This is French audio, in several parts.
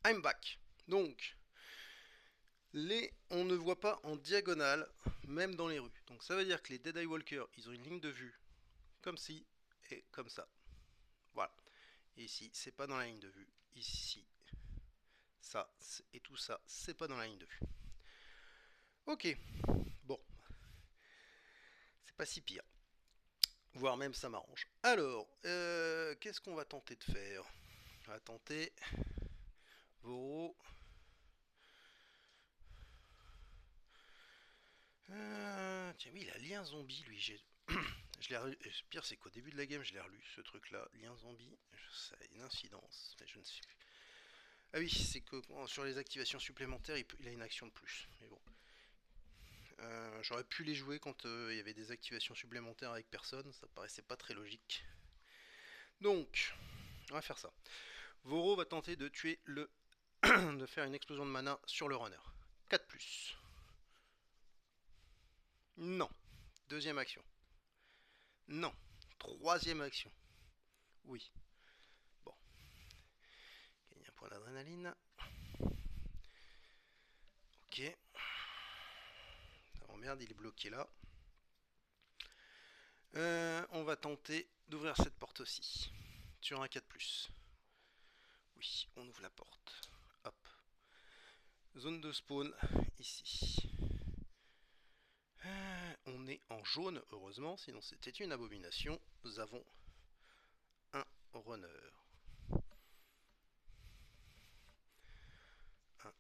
I'm back. Donc, on ne voit pas en diagonale, même dans les rues. Donc ça veut dire que les Dead Eye Walkers, ils ont une ligne de vue comme ci et comme ça. Voilà. Et ici, c'est pas dans la ligne de vue. Ici, ça et tout ça, c'est pas dans la ligne de vue. Ok. Bon, c'est pas si pire. Voire même ça m'arrange. Alors, qu'est-ce qu'on va tenter de faire? On va tenter Voro. Tiens, oui, il a lien zombie, lui. Je l'ai relu. Le pire, c'est qu'au début de la game, je l'ai relu, ce truc-là. Lien zombie, ça a une incidence, mais je ne sais plus. Ah oui, c'est que sur les activations supplémentaires, il a une action de plus. Mais bon. J'aurais pu les jouer quand il y avait des activations supplémentaires avec personne. Ça paraissait pas très logique. Donc, on va faire ça. Voro va tenter de tuer le. de faire une explosion de mana sur le runner. 4+. Non. Deuxième action. Non. Troisième action. Oui. Bon. Gagne un point d'adrénaline. Ok. Oh merde, il est bloqué là. On va tenter d'ouvrir cette porte aussi. Sur un 4+. Oui, on ouvre la porte. Hop. Zone de spawn, ici. On est en jaune, heureusement, sinon c'était une abomination. Nous avons un runner. Un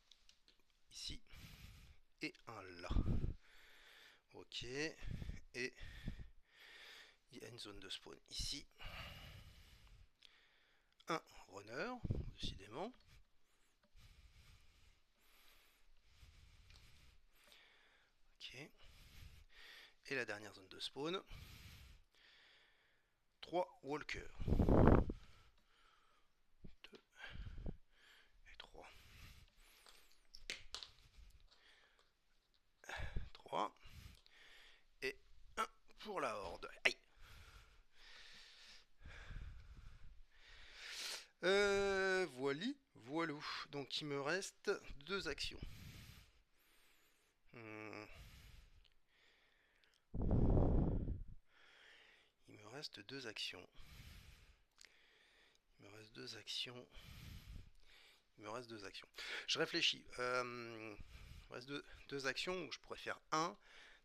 ici. Et un là. Ok. Et il y a une zone de spawn ici. Un runner, décidément. Ok. Et la dernière zone de spawn. 3 walkers. 2 et 3. 3. Et 1 pour la horde. Aïe. Voili, voilou. Donc il me reste 2 actions. Il me reste 2 actions. Il me reste 2 actions. Il me reste 2 actions. Je réfléchis. Il me reste 2 actions où je pourrais faire 1.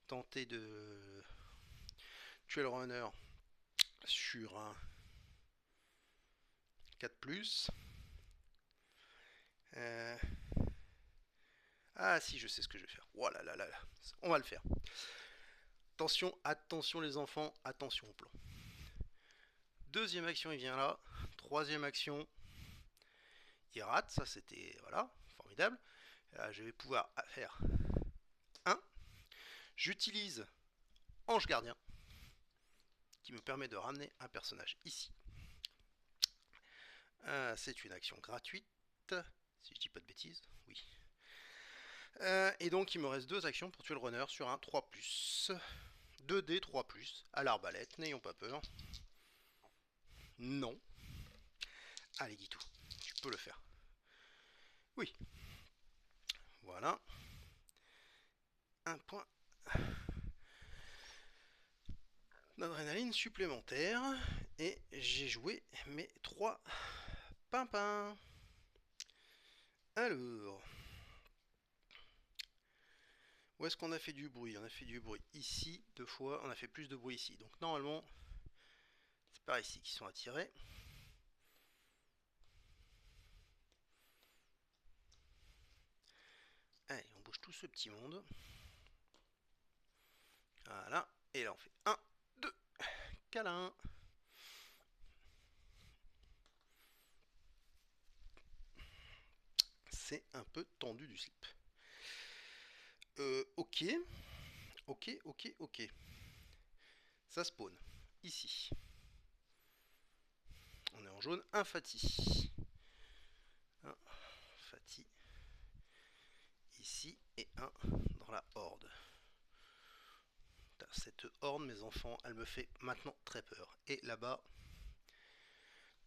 Tenter de tuer le runner sur un 4+. Ah si, je sais ce que je vais faire. Oh là là là là. On va le faire. Attention, attention les enfants, attention au plan. Deuxième action, il vient là. Troisième action, il rate. Ça, c'était, voilà, formidable. Là, je vais pouvoir faire 1. J'utilise Ange Gardien, qui me permet de ramener un personnage ici. C'est une action gratuite, si je dis pas de bêtises. Oui. Et donc, il me reste 2 actions pour tuer le runner sur un 3+. 2D 3+, à l'arbalète, n'ayons pas peur. Non. Allez, Guitou, tu peux le faire. Oui. Voilà. Un point d'adrénaline supplémentaire. Et j'ai joué mes 3 pimpins. Alors. Où est-ce qu'on a fait du bruit? On a fait du bruit ici 2 fois. On a fait plus de bruit ici. Donc normalement, c'est par ici qu'ils sont attirés. Allez, on bouge tout ce petit monde. Voilà. Et là, on fait 1, 2, câlin. C'est un peu tendu du slip. Ok. Ok, ok, ok. Ça spawn. Ici. On est en jaune. Un Fati. Un Fati. Ici. Et un dans la horde. Cette horde, mes enfants, elle me fait maintenant très peur. Et là-bas,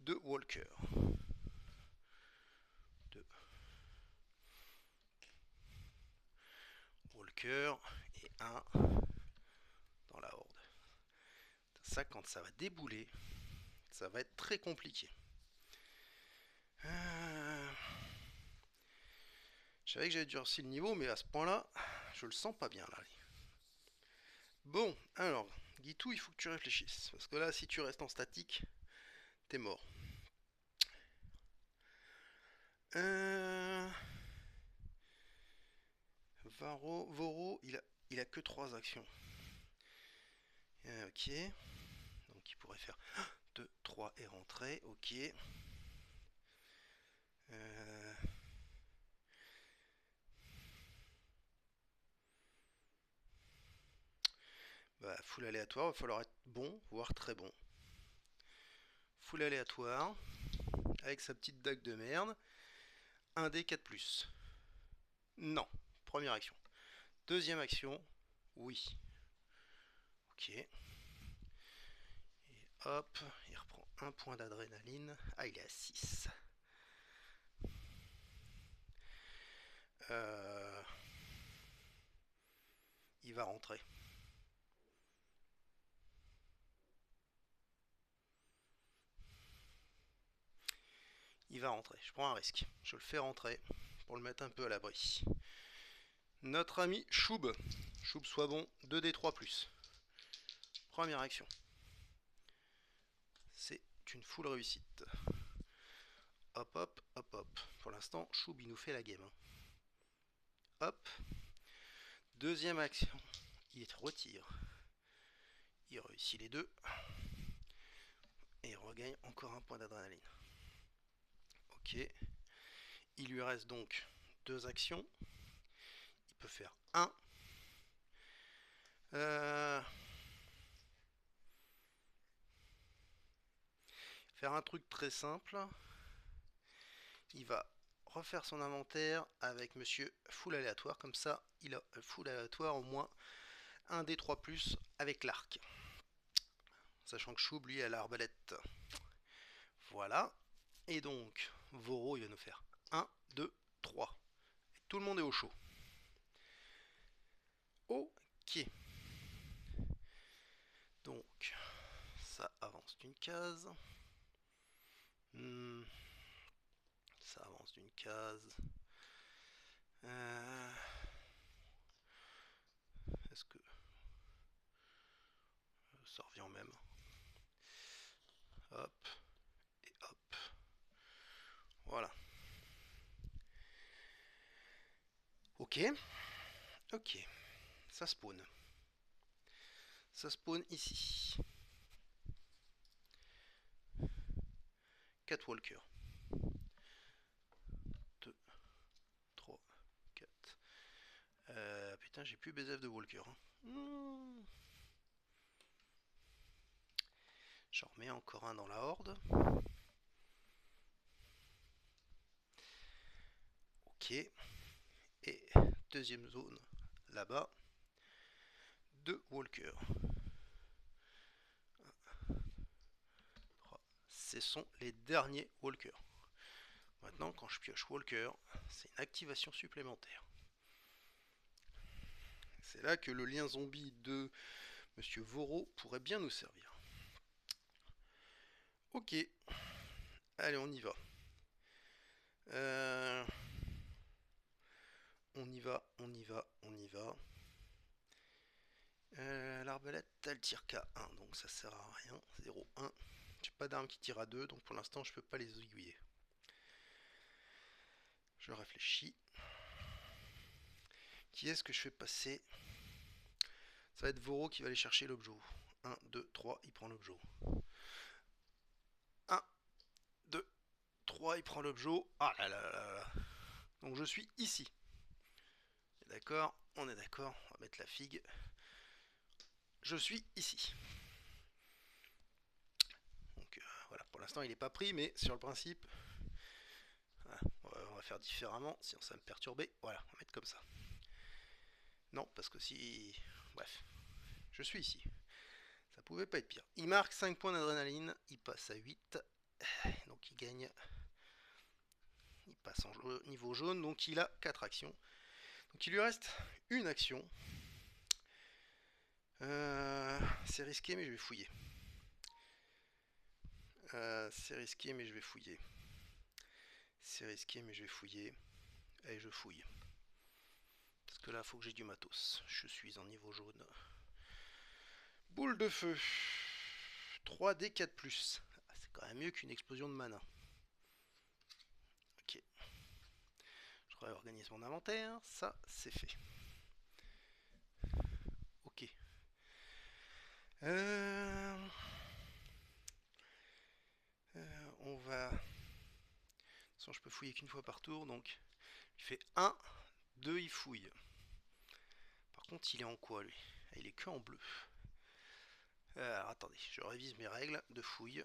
2 walkers. 2 walker et un dans la horde. Ça, quand ça va débouler, ça va être très compliqué. Je savais que j'avais durci le niveau, mais à ce point-là, je le sens pas bien là. Bon, alors, Guitou, il faut que tu réfléchisses. Parce que là, si tu restes en statique, t'es mort. Voro, il a que 3 actions. Ok. Donc il pourrait faire 2, 3 et rentrer. Ok. Bah, full aléatoire, il va falloir être bon, voire très bon. Full aléatoire, avec sa petite dague de merde. 1 d 4+. Non. Première action. Deuxième action, oui. Ok. Et hop, il reprend un point d'adrénaline. Ah, il est à 6. Il va rentrer. Il va rentrer. Je prends un risque. Je le fais rentrer pour le mettre un peu à l'abri. Notre ami Choub. Choub soit bon. 2d3+. Première action. C'est une full réussite. Hop, hop, hop, hop. Pour l'instant, Choub, il nous fait la game. Hop. Deuxième action. Il retire. Il réussit les deux. Et il regagne encore un point d'adrénaline. Ok. Il lui reste donc 2 actions. Il peut faire 1. Faire un truc très simple. Il va refaire son inventaire avec monsieur full aléatoire. Comme ça, il a full aléatoire au moins 1 d 3+ avec l'arc. Sachant que Choub, lui, a l'arbalète. Voilà. Et donc, Voro, il va nous faire 1, 2, 3. Et tout le monde est au chaud. Ok. Donc, ça avance d'une case. Ça avance d'une case. Est-ce que ça revient au même? Hop. Et hop. Voilà. Ok. Ok. Ça spawn. Ça spawn ici. 4 walkers. 2, 3, 4. Putain, j'ai plus BZF de walker. Hein. J'en remets encore un dans la horde. Ok. Et deuxième zone, là-bas. 2 walkers. 1, 3. Ce sont les derniers walkers. Maintenant, quand je pioche walker, c'est une activation supplémentaire. C'est là que le lien zombie de Monsieur Voro pourrait bien nous servir. Ok. Allez, on y va. On y va, on y va, on y va. L'arbalète, elle tire qu'à 1, donc ça sert à rien. 0, 1. J'ai pas d'arme qui tire à 2, donc pour l'instant je peux pas les aiguiller. Je réfléchis. Qui est-ce que je fais passer? Ça va être Voro qui va aller chercher l'objet. 1, 2, 3, il prend l'objet. 1, 2, 3, il prend l'objet. Ah là là là là. Donc je suis ici. D'accord, on est d'accord. On va mettre la figue. Je suis ici. Donc voilà, pour l'instant il n'est pas pris, mais sur le principe, voilà, on va faire différemment, sinon ça va me perturber. Voilà, on va mettre comme ça. Non, parce que si... Bref, je suis ici. Ça pouvait pas être pire. Il marque 5 points d'adrénaline, il passe à 8. Donc il gagne... Il passe en niveau jaune, donc il a 4 actions. Donc il lui reste une action. C'est risqué mais je vais fouiller. C'est risqué mais je vais fouiller. C'est risqué mais je vais fouiller. Et je fouille. Parce que là faut que j'ai du matos. Je suis en niveau jaune. Boule de feu. 3D4+. C'est quand même mieux qu'une explosion de mana. Ok. Je réorganise mon inventaire. Ça c'est fait. Ok. On va... De toute façon, je peux fouiller qu'une fois par tour, donc il fait 1, 2, il fouille. Par contre, il est en quoi, lui? Il est que en bleu. Alors, attendez, je révise mes règles de fouille.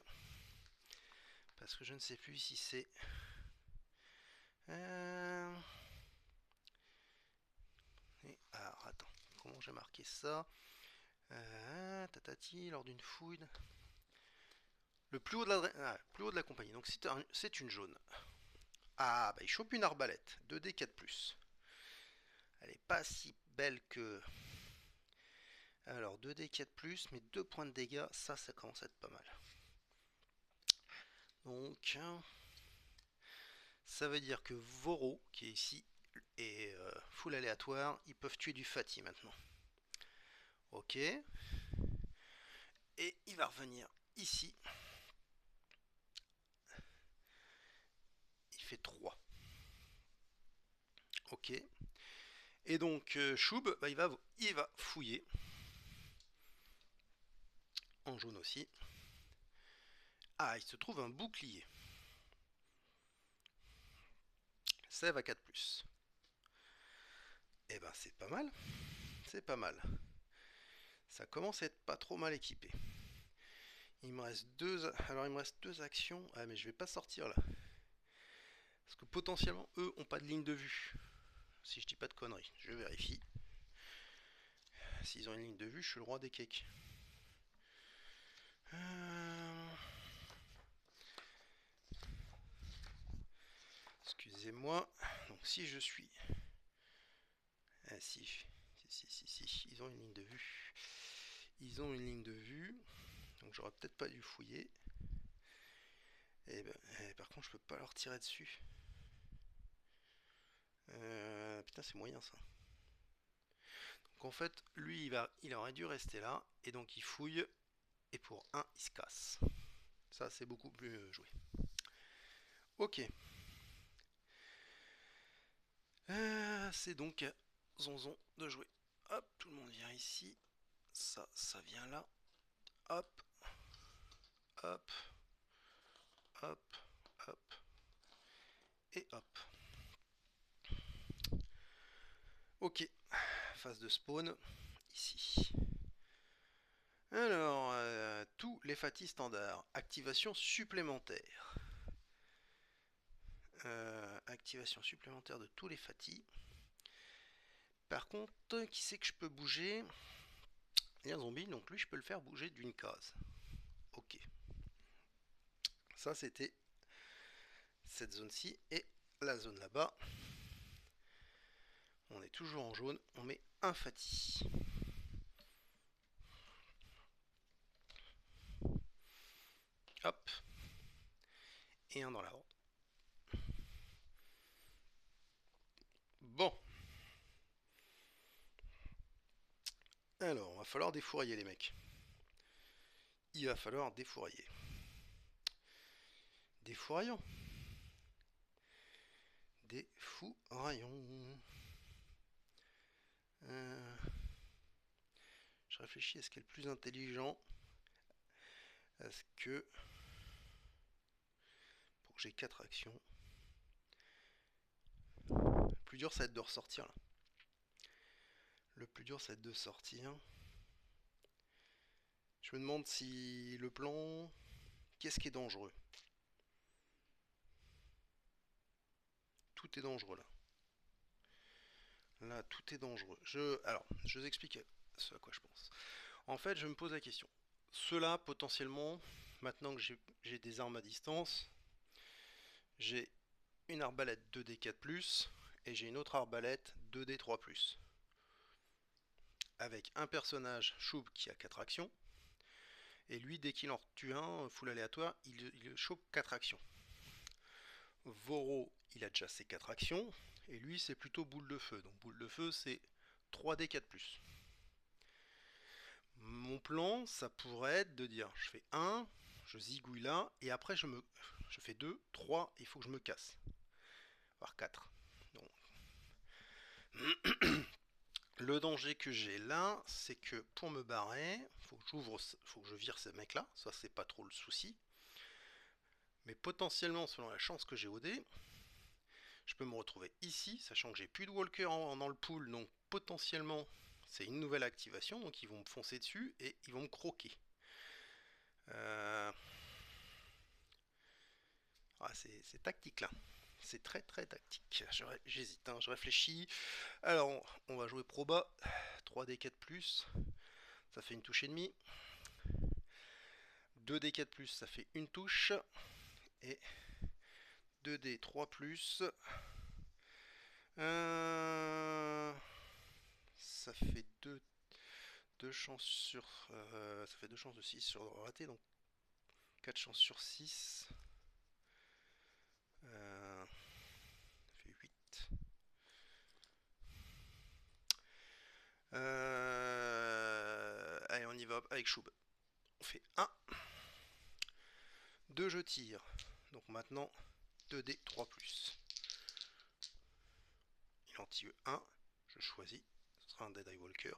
Parce que je ne sais plus si c'est... Alors, attends, comment j'ai marqué ça? Tatati, lors d'une fouille... Le plus haut de plus haut de la compagnie, donc c'est une jaune. Ah, bah il chope une arbalète, 2D4+. Elle est pas si belle que... Alors 2D4+, mais 2 points de dégâts, ça commence à être pas mal. Donc, ça veut dire que Voro, qui est ici, est full aléatoire, ils peuvent tuer du Fati maintenant. Ok. Et il va revenir ici. Il fait 3. Ok. Et donc, Choub, bah, il va fouiller. En jaune aussi. Ah, il se trouve un bouclier. Sève à 4+. Eh ben, c'est pas mal. C'est pas mal. Ça commence à être pas trop mal équipé. Il me reste alors il me reste 2 actions. Ah mais je vais pas sortir là. Parce que potentiellement eux ont pas de ligne de vue. Si je dis pas de conneries, je vérifie. S'ils ont une ligne de vue, je suis le roi des cakes. Excusez-moi. Donc si je suis... Ah si, ils ont une ligne de vue. Ils ont une ligne de vue. Donc j'aurais peut-être pas dû fouiller. Et ben, par contre je peux pas leur tirer dessus. Putain c'est moyen ça. Donc en fait lui il aurait dû rester là. Et donc il fouille. Et pour 1 il se casse. Ça c'est beaucoup plus joué. Ok. C'est donc à Zonzon de jouer. Hop, tout le monde vient ici. Ça vient là. Hop. Hop. Hop. Hop. Et hop. Ok. Phase de spawn. Ici. Alors, tous les Fati standards. Activation supplémentaire. Activation supplémentaire de tous les Fati. Par contre, qui c'est que je peux bouger? Il y a un zombie, donc lui je peux le faire bouger d'une case. Ok. Ça c'était cette zone-ci et la zone là-bas. On est toujours en jaune, on met un Fati. Hop. Et un dans la horde. Bon. Alors, va falloir défourailler les mecs. Il va falloir défourailler. Défouraillons. Défouraillons. Je réfléchis à ce qui est le plus intelligent. Est-ce que... Pour que j'ai 4 actions. Le plus dur ça va être de ressortir là. Le plus dur ça va être de sortir. Je me demande si le plan... Qu'est-ce qui est dangereux? Tout est dangereux là. Là, tout est dangereux. Alors, je vous explique ce à quoi je pense. En fait, je me pose la question. Ceux-là, potentiellement, maintenant que j'ai des armes à distance, j'ai une arbalète 2D4+, et j'ai une autre arbalète 2D3+. Avec un personnage, Choub, qui a 4 actions. Et lui, dès qu'il en tue un, full aléatoire, il chope 4 actions. Voro, il a déjà ses 4 actions. Et lui, c'est plutôt boule de feu. Donc boule de feu, c'est 3D4+. Mon plan, ça pourrait être de dire, je fais 1, je zigouille là, et après je fais 2, 3, il faut que je me casse. Voire 4. Donc, le danger que j'ai là, c'est que pour me barrer, faut que je vire ces mecs là, ça c'est pas trop le souci. Mais potentiellement, selon la chance que j'ai au dé, je peux me retrouver ici, sachant que j'ai plus de walker dans le pool, donc potentiellement c'est une nouvelle activation, donc ils vont me foncer dessus et ils vont me croquer. Ah, c'est tactique là. C'est très très tactique. J'hésite, hein, je réfléchis. Alors, on va jouer proba. 3D4+, ça fait une touche et demie. 2D4+, ça fait une touche. Et 2D3+, ça fait deux chances sur... ça fait 2 chances de 6 sur raté, donc 4 chances sur 6. Ça fait 8. Allez, on y va avec Choub. On fait 1. 2, je tire. Donc maintenant, 2D 3+. Il en tire 1. Je choisis. Ce sera un Dead Eye Walker.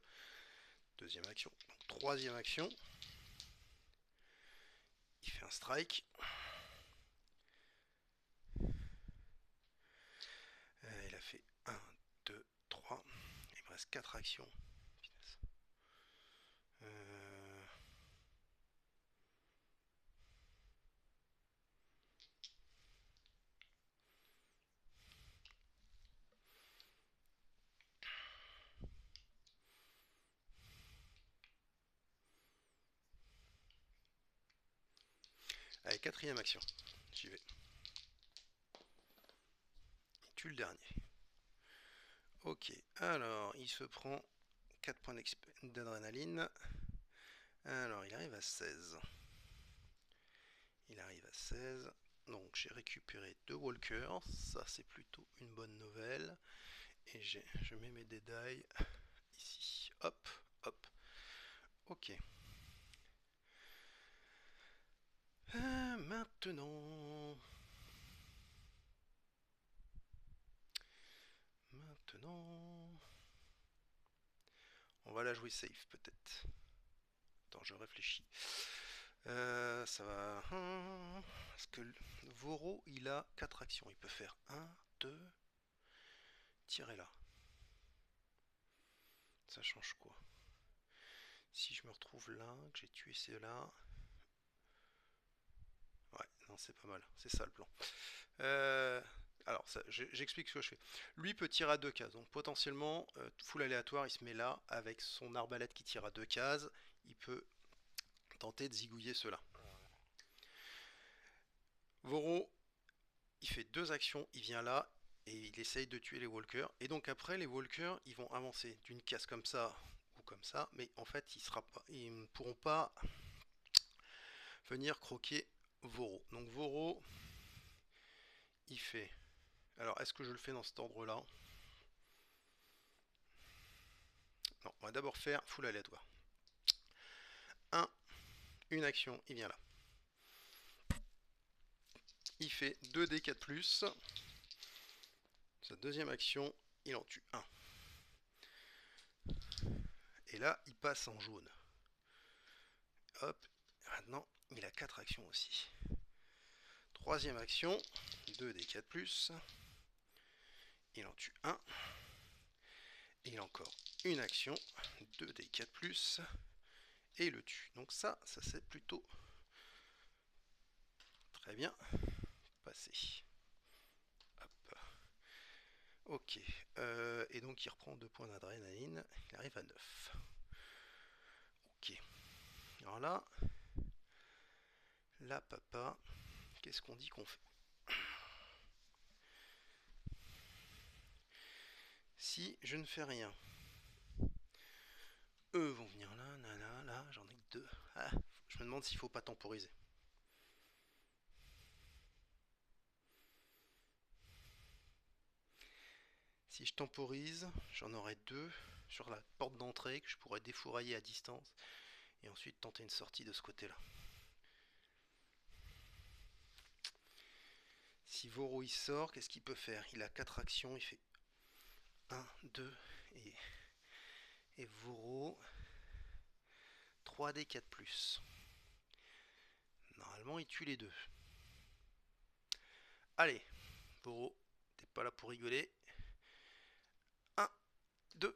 Deuxième action. Donc, troisième action. Il fait un strike. Il a fait 1, 2, 3. Il me reste 4 actions. Allez, quatrième action. J'y vais. Il tue le dernier. Ok, alors il se prend 4 points d'adrénaline. Alors il arrive à 16. Il arrive à 16. Donc j'ai récupéré 2 walkers. Ça c'est plutôt une bonne nouvelle. Et je mets mes Dead Eye ici. Hop, hop. Ok. Maintenant... On va la jouer safe peut-être. Attends, je réfléchis. Ça va... Parce que Voro, il a 4 actions. Il peut faire 1, 2... Tirer là. Ça change quoi? Si je me retrouve là, que j'ai tué ceux-là... Ouais, non, c'est pas mal. C'est ça le plan. Alors, j'explique ce que je fais. Lui peut tirer à 2 cases. Donc potentiellement, full aléatoire, il se met là. Avec son arbalète qui tire à 2 cases, il peut tenter de zigouiller cela. Voro, il fait 2 actions. Il vient là et il essaye de tuer les walkers. Et donc après, les walkers, ils vont avancer d'une case comme ça ou comme ça. Mais en fait, ils ne pourront pas venir croquer Voro. Donc Voro, il fait... Alors, est-ce que je le fais dans cet ordre-là? Non, on va d'abord faire full aléatoire. 1, une action, il vient là. Il fait 2D4+. Sa deuxième action, il en tue 1. Et là, il passe en jaune. Hop, maintenant, il a 4 actions aussi. Troisième action, 2D4+. Il en tue 1. Et il a encore une action, 2D4+. Et il le tue. Donc ça c'est plutôt très bien passé. Hop. Ok. Et donc il reprend 2 points d'adrénaline. Il arrive à 9. Ok. Alors là, papa, qu'est-ce qu'on dit qu'on fait? si je ne fais rien. Eux vont venir là, là, là, là, j'en ai que 2. Ah, je me demande s'il faut pas temporiser. Si je temporise, j'en aurai 2 sur la porte d'entrée que je pourrais défourailler à distance et ensuite tenter une sortie de ce côté-là. Si Voro il sort, qu'est-ce qu'il peut faire? Il a 4 actions, il fait 1, 2 et Voro 3D 4+. Normalement il tue les 2. Allez, Voro, t'es pas là pour rigoler. 1, 2,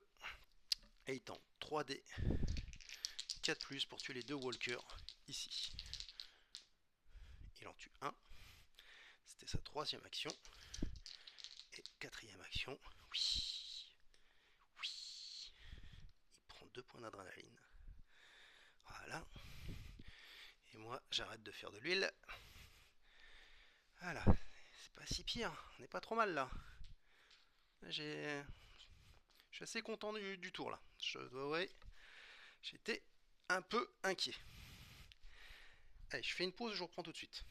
et il tente 3D 4+, pour tuer les 2 walkers ici. Il en tue 1. C'était sa 3e action. Et 4e action. Oui. Oui. Il prend 2 points d'adrénaline. Voilà. Et moi, j'arrête de faire de l'huile. Voilà. C'est pas si pire. On n'est pas trop mal là. Je suis assez content du tour là. Je dois avouer. J'étais un peu inquiet. Allez, je fais une pause, je reprends tout de suite.